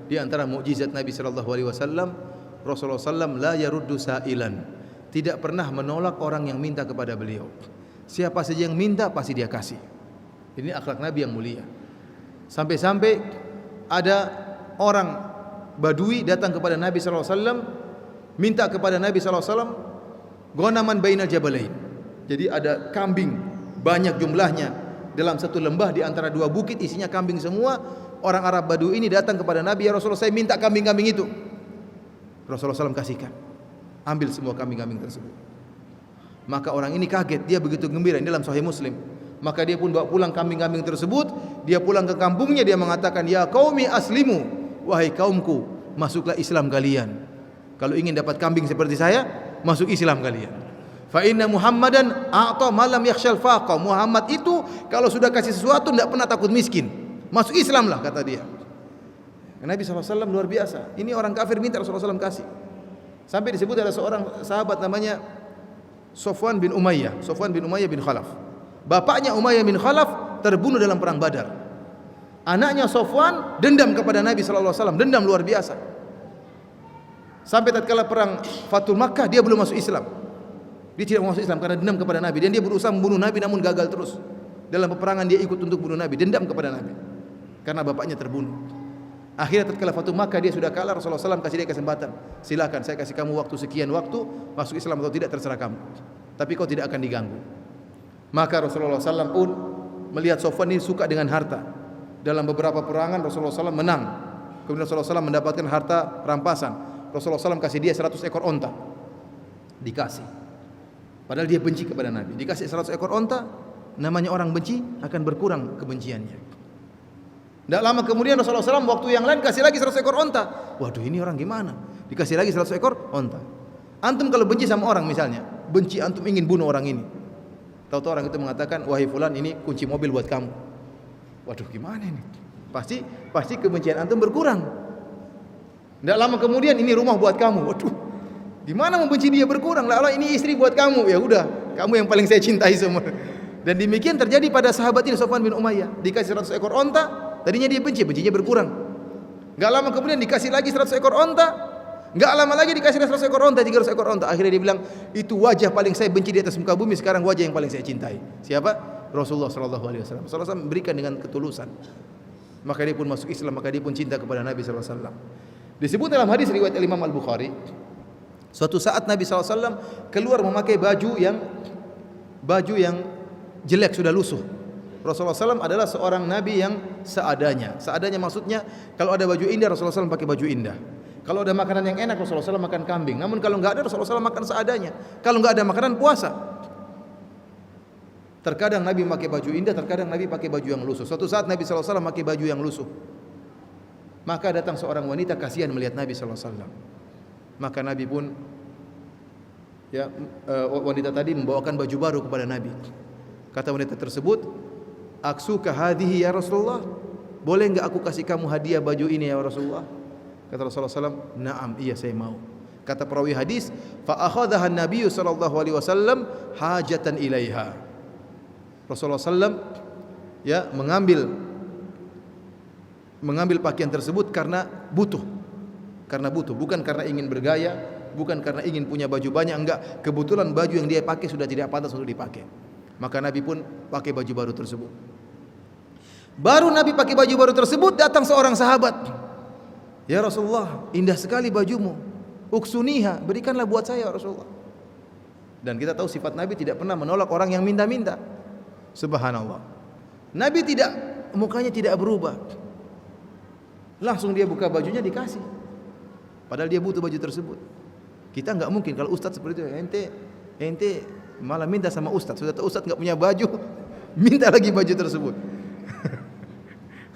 Di antara mukjizat Nabi sallallahu alaihi wasallam, Rasulullah sallam la yaruddu sa'ilan, tidak pernah menolak orang yang minta kepada beliau. Siapa saja yang minta pasti dia kasih. Ini akhlak Nabi yang mulia. Sampai-sampai ada orang Badui datang kepada Nabi sallallahu alaihi wasallam, minta kepada Nabi sallallahu alaihi wasallam ghanaman bainal jabalain. Jadi ada kambing banyak jumlahnya dalam satu lembah di antara dua bukit, isinya kambing semua. Orang Arab Badui ini datang kepada Nabi, ya Rasulullah, saya minta kambing-kambing itu. Rasulullah SAW kasihkan, ambil semua kambing-kambing tersebut. Maka orang ini kaget, dia begitu gembira. Ini dalam Sahih Muslim. Maka dia pun bawa pulang kambing-kambing tersebut. Dia pulang ke kampungnya, dia mengatakan, ya qaumi aslimu, wahai kaumku, masuklah Islam kalian. Kalau ingin dapat kambing seperti saya, masuk Islam kalian. Fa inna Muhammadan a'ta ma lam yakhshal faqa. Muhammad itu kalau sudah kasih sesuatu tidak pernah takut miskin. Masuk Islam lah, kata dia. Nabi SAW luar biasa. Ini orang kafir minta Rasulullah SAW kasih. Sampai disebut ada seorang sahabat namanya Sofwan bin Umayyah. Sofwan bin Umayyah bin Khalaf. Bapaknya Umayyah bin Khalaf terbunuh dalam perang Badar. Anaknya Sofwan dendam kepada Nabi SAW. Dendam luar biasa. Sampai tatkala perang Fathul Makkah dia belum masuk Islam. Dia tidak masuk Islam karena dendam kepada Nabi. Dan dia berusaha membunuh Nabi namun gagal terus. Dalam peperangan dia ikut untuk bunuh Nabi. Dendam kepada Nabi karena bapaknya terbunuh. Akhirnya tatkala Fathul Makkah dia sudah kalah, Rasulullah SAW kasih dia kesempatan. Silakan, saya kasih kamu waktu sekian waktu, masuk Islam atau tidak terserah kamu. Tapi kau tidak akan diganggu. Maka Rasulullah SAW pun melihat Sofwan ini suka dengan harta. Dalam beberapa perangan Rasulullah SAW menang. Kemudian Rasulullah SAW mendapatkan harta rampasan. Rasulullah SAW kasih dia 100 ekor onta. Dikasih. Padahal dia benci kepada Nabi. Dikasih 100 ekor onta, namanya orang benci akan berkurang kebenciannya. Tidak lama kemudian Rasulullah SAW waktu yang lain kasih lagi 100 ekor onta. Waduh, ini orang gimana? Dikasih lagi 100 ekor onta. Antum kalau benci sama orang misalnya, benci antum ingin bunuh orang ini. Tahu-tahu orang itu mengatakan, wahai fulan, ini kunci mobil buat kamu. Waduh, gimana ini? Pasti kebencian antum berkurang. Tidak lama kemudian ini rumah buat kamu. Waduh, gimana membenci dia berkurang? Lah, ini istri buat kamu. Ya udah, kamu yang paling saya cintai semua. Dan demikian terjadi pada sahabat ini Sofwan bin Umayyah. Dikasih 100 ekor onta. Tadinya dia benci, bencinya berkurang. Enggak lama kemudian dikasih lagi 100 ekor onta. Enggak lama lagi dikasih 100 ekor onta, 300 ekor onta. Akhirnya dia bilang, itu wajah paling saya benci di atas muka bumi, sekarang wajah yang paling saya cintai. Siapa? Rasulullah sallallahu alaihi wasallam. Rasulullah SAW memberikan dengan ketulusan. Maka dia pun masuk Islam, maka dia pun cinta kepada Nabi sallallahu alaihi wasallam. Disebut dalam hadis riwayat Imam Al-Bukhari, suatu saat Nabi sallallahu alaihi wasallam keluar memakai baju yang jelek, sudah lusuh. Rasulullah SAW adalah seorang Nabi yang seadanya. Seadanya maksudnya kalau ada baju indah Rasulullah SAW pakai baju indah. Kalau ada makanan yang enak Rasulullah SAW makan kambing. Namun kalau enggak ada Rasulullah SAW makan seadanya. Kalau enggak ada makanan puasa. Terkadang Nabi pakai baju indah, terkadang Nabi pakai baju yang lusuh. Suatu saat Nabi SAW pakai baju yang lusuh. Maka datang seorang wanita kasihan melihat Nabi SAW. Maka Nabi pun wanita tadi membawakan baju baru kepada Nabi. Kata wanita tersebut, aksuka hadhihi ya Rasulullah, boleh enggak aku kasih kamu hadiah baju ini ya Rasulullah? Kata Rasulullah SAW, na'am, iya saya mau. Kata perawi hadis, fa akhadhaha an-nabiy sallallahu alaihi wasallam hajatan ilaiha. Rasulullah SAW mengambil pakaian tersebut karena butuh. Karena butuh, bukan karena ingin bergaya, bukan karena ingin punya baju banyak, enggak. Kebetulan baju yang dia pakai sudah tidak pantas untuk dipakai. Maka Nabi pun pakai baju baru tersebut. Baru Nabi pakai baju baru tersebut, datang seorang sahabat. Ya Rasulullah, indah sekali bajumu. Uksuniha, berikanlah buat saya ya Rasulullah. Dan kita tahu sifat Nabi tidak pernah menolak orang yang minta-minta. Subhanallah. Nabi mukanya tidak berubah. Langsung dia buka bajunya dikasih. Padahal dia butuh baju tersebut. Kita enggak mungkin kalau ustaz seperti itu, ente malah minta sama ustaz. Sudah tahu ustaz enggak punya baju, minta lagi baju tersebut.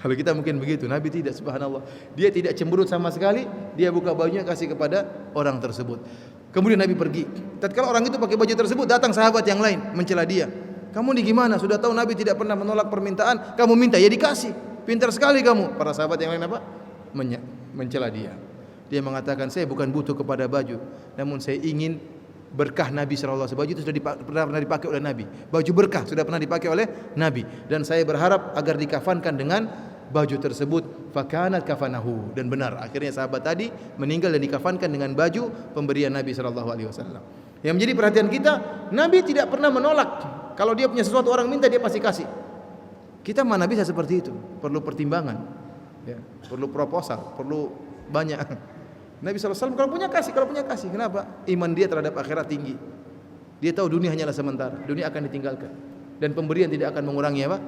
Kalau kita mungkin begitu, Nabi tidak, subhanallah. Dia tidak cemberut sama sekali, dia buka bajunya kasih kepada orang tersebut. Kemudian Nabi pergi. Tatkala orang itu pakai baju tersebut, datang sahabat yang lain mencela dia. Kamu ni gimana? Sudah tahu Nabi tidak pernah menolak permintaan, kamu minta ya dikasih. Pintar sekali kamu. Para sahabat yang lain apa? Mencela dia. Dia mengatakan, saya bukan butuh kepada baju, namun saya ingin berkah Nabi SAW. Baju itu sudah pernah dipakai oleh Nabi. Baju berkah sudah pernah dipakai oleh Nabi. Dan saya berharap agar dikafankan dengan baju tersebut, fakanat kafanahu, dan benar akhirnya sahabat tadi meninggal dan dikafankan dengan baju pemberian Nabi sallallahu alaihi wasallam. Yang menjadi perhatian kita, Nabi tidak pernah menolak. Kalau dia punya sesuatu orang minta dia pasti kasih. Kita mana bisa seperti itu? Perlu pertimbangan, ya, perlu proposal, perlu banyak. Nabi SAW kalau punya kasih. Kenapa? Iman dia terhadap akhirat tinggi. Dia tahu dunia hanyalah sementara, dunia akan ditinggalkan, dan pemberian tidak akan mengurangi apa?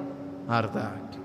Harta.